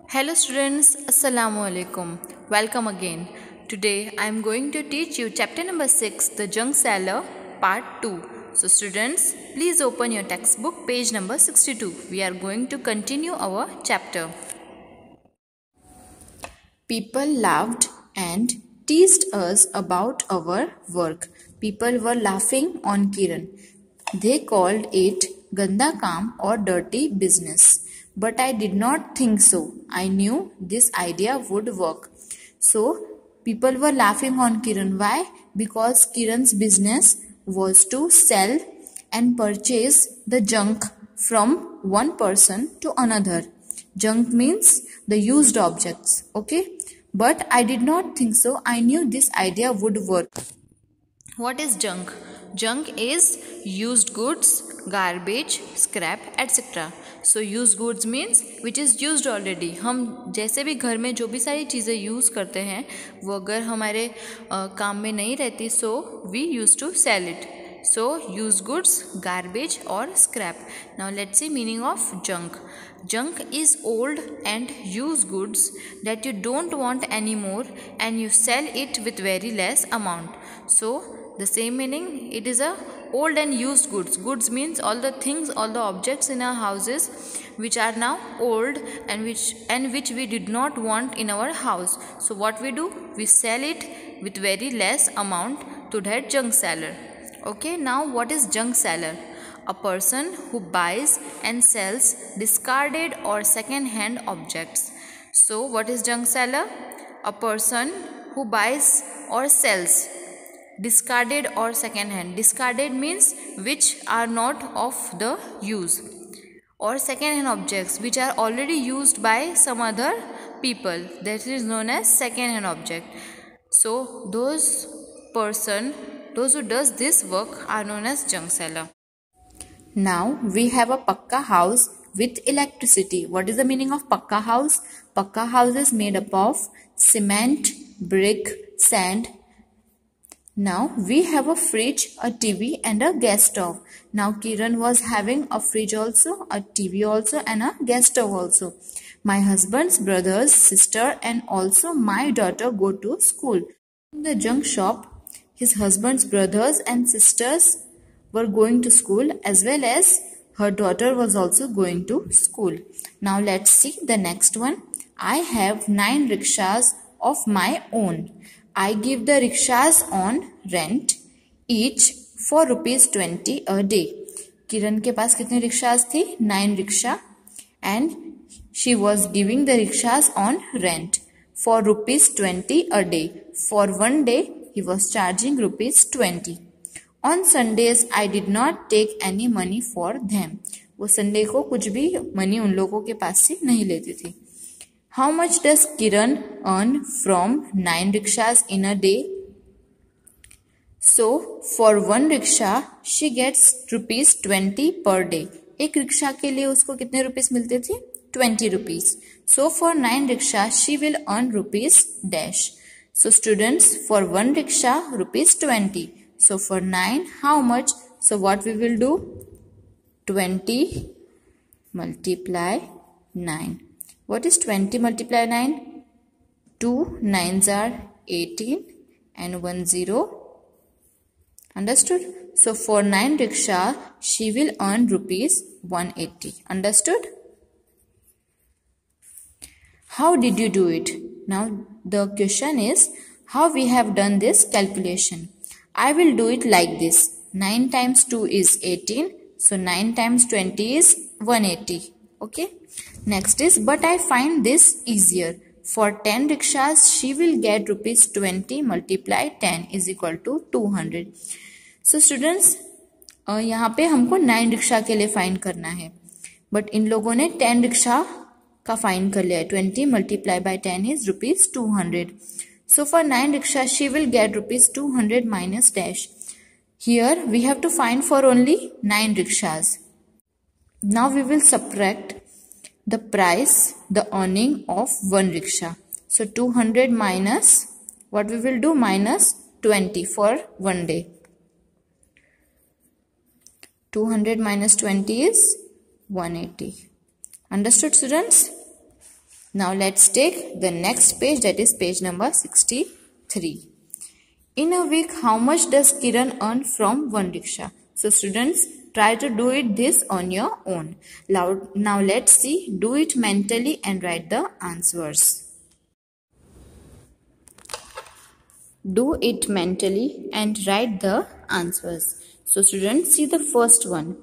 Hello students, Assalamu alaikum. Welcome again. Today I am going to teach you chapter number 6, The Junk Seller, part 2. So students, please open your textbook page number 62. We are going to continue our chapter. People laughed and teased us about our work. People were laughing on Kiran. They called it ganda kaam or dirty business. But I did not think so. I knew this idea would work. So, people were laughing on Kiran. Why? Because Kiran's business was to sell and purchase the junk from one person to another. Junk means the used objects. Okay? But I did not think so. I knew this idea would work. What is junk? Junk is used goods, garbage, scrap, etc. So used goods means which is used already. हम जैसे भी घर में जो भी सारी चीज़ें use करते हैं वो अगर हमारे काम में नहीं रहती so we used to sell it. So used goods, garbage or scrap. Now let's see meaning of junk. Junk is old and used goods that you don't want anymore and you sell it with very less amount. So the same meaning, it is a old and used goods. Goods means all the things, all the objects in our houses which are now old and which we did not want in our house. So what we do? We sell it with very less amount to that junk seller. Okay, now what is junk seller? A person who buys and sells discarded or second-hand objects. So what is junk seller? A person who buys or sells discarded or second hand. Discarded means which are not of the use, or second hand objects which are already used by some other people, that is known as second hand object. So those who does this work are known as junk seller. Now we have a pakka house with electricity. What is the meaning of pakka house? Pakka house is made up of cement, brick, sand. Now we have a fridge, a TV and a gas stove. Now Kiran was having a fridge also, a TV also and a gas stove also. My husband's brothers, sister and also my daughter go to school. In the junk shop, his husband's brothers and sisters were going to school as well as her daughter was also going to school. Now let's see the next one. I have 9 rickshaws of my own. I give the rickshaws on rent each for ₹20 a day. किरण के पास कितने rickshaws थी? 9 rickshaw and she was giving the rickshaws on rent for ₹20 a day. For one day he was charging ₹20. On Sundays I did not take any money for them. वो Sunday को कुछ भी money उन लोगों के पास से नहीं लेती थी. How much does Kiran earn from 9 rickshaws in a day? So, for one rickshaw, she gets ₹20 per day. एक रिक्शा के लिए उसको कितने रुपीस मिलते थे? 20 rupees. So, for 9 rickshaws, she will earn ₹dash. So, students, for one rickshaw, ₹20. So, for 9, how much? So, what we will do? 20 multiply 9. What is 20 multiply 9? 2 9s are 18 and 1 0. Understood? So for 9 rickshaw, she will earn ₹180. Understood? How did you do it? Now the question is how we have done this calculation. I will do it like this. 9 times 2 is 18. So 9 times 20 is 180. Okay. Next is, but I find this easier. For 10 rickshaws, she will get ₹20 multiply 10 is equal to 200. So students, यहाँ पे हमको 9 rickshaw के लिए find करना है. But in लोगों ने 10 rickshaw का फाइंड कर लिया है. 20 multiply by 10 is ₹200. So for 9 rickshaws, she will get ₹200 minus dash. Here we have to find for only 9 rickshaws. Now we will subtract the price, the earning of one rickshaw. So 200 minus, what we will do? Minus 20 for one day. 200 minus 20 is 180. Understood students? Now let's take the next page, that is page number 63. In a week, how much does Kiran earn from one rickshaw? So students, try to do this on your own. Now let's see, do it mentally and write the answers. Do it mentally and write the answers. So students, see the first one.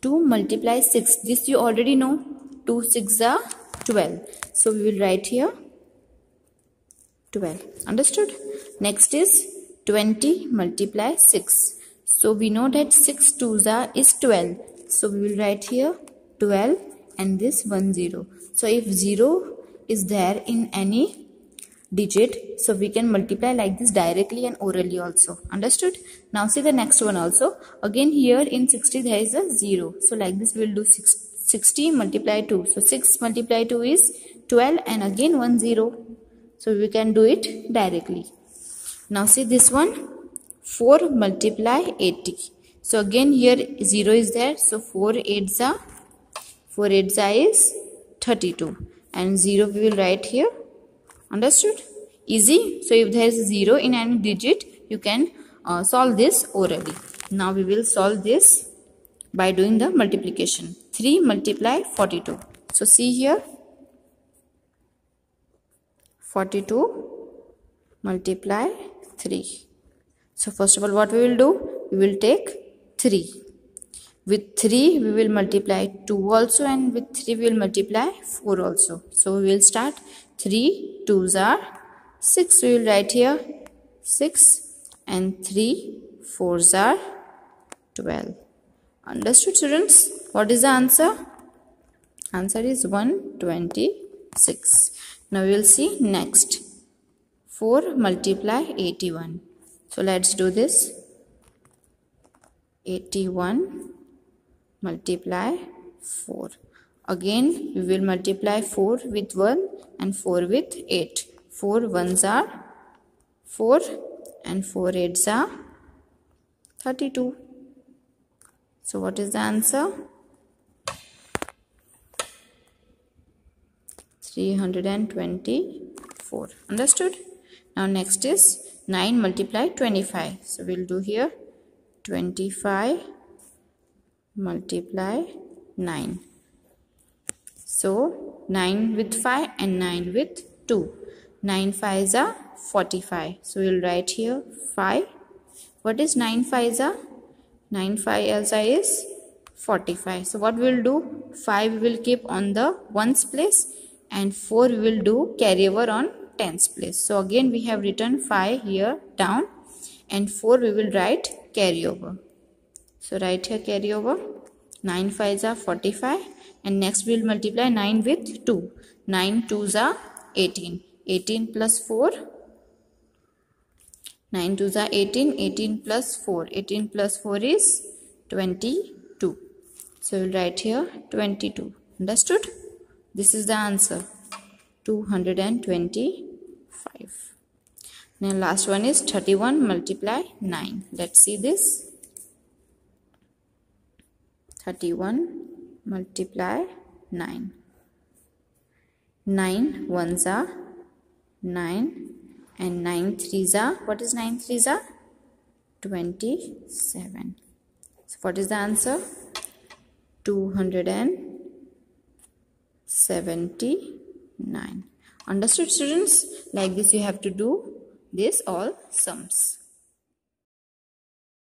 2 multiply 6. This you already know. 2 6 are 12. So we will write here 12. Understood? Next is 20 multiply 6. So we know that 6 2s are is 12. So we will write here 12 and this 1 0. So if 0 is there in any digit, so we can multiply like this directly and orally also. Understood? Now see the next one also. Again here in 60 there is a 0. So like this we will do 60 multiply 2. So 6 multiply 2 is 12 and again 1 0. So we can do it directly. Now see this one. 4 multiply 80. So again here 0 is there. So 4 8s are is 32. And 0 we will write here. Understood? Easy. So if there is 0 in any digit, you can solve this orally. Now we will solve this by doing the multiplication. 3 multiply 42. So see here. 42 multiply 3. So first of all what we will do? We will take 3. With 3 we will multiply 2 also, and with 3 we will multiply 4 also. So we will start 3 2s are 6. We will write here 6 and 3 4s are 12. Understood students? What is the answer? Answer is 126. Now we will see next. 4 multiply 81. So let's do this. 81 multiply 4. Again we will multiply 4 with 1 and 4 with 8. 4 1s are 4 and 4 8s are 32. So what is the answer? 324. Understood? Now next is 9 multiply 25. So we'll do here 25 multiply 9. So 9 with 5 and 9 with 2. 9 5s are 45. So we'll write here 5. What is 9 5s are? 9 5s is 45. So what we'll do? 5 we will keep on the ones place and 4 we will do carry over on tens place. So again we have written 5 here down and 4 we will write carry over. So write here carry over. 9 5s are 45 and next we will multiply 9 with 2. 9 2s are 18. 18 plus 4. 9 2s are 18. 18 plus 4. 18 plus 4 is 22. So we will write here 22. Understood? This is the answer. 225. Now last one is 31 multiply 9. Let's see this. 31 multiply 9. 9 1s are 9 and 9 3s are, what is 9 3s are? 27. So what is the answer? 279. Understood students? Like this you have to do this all sums.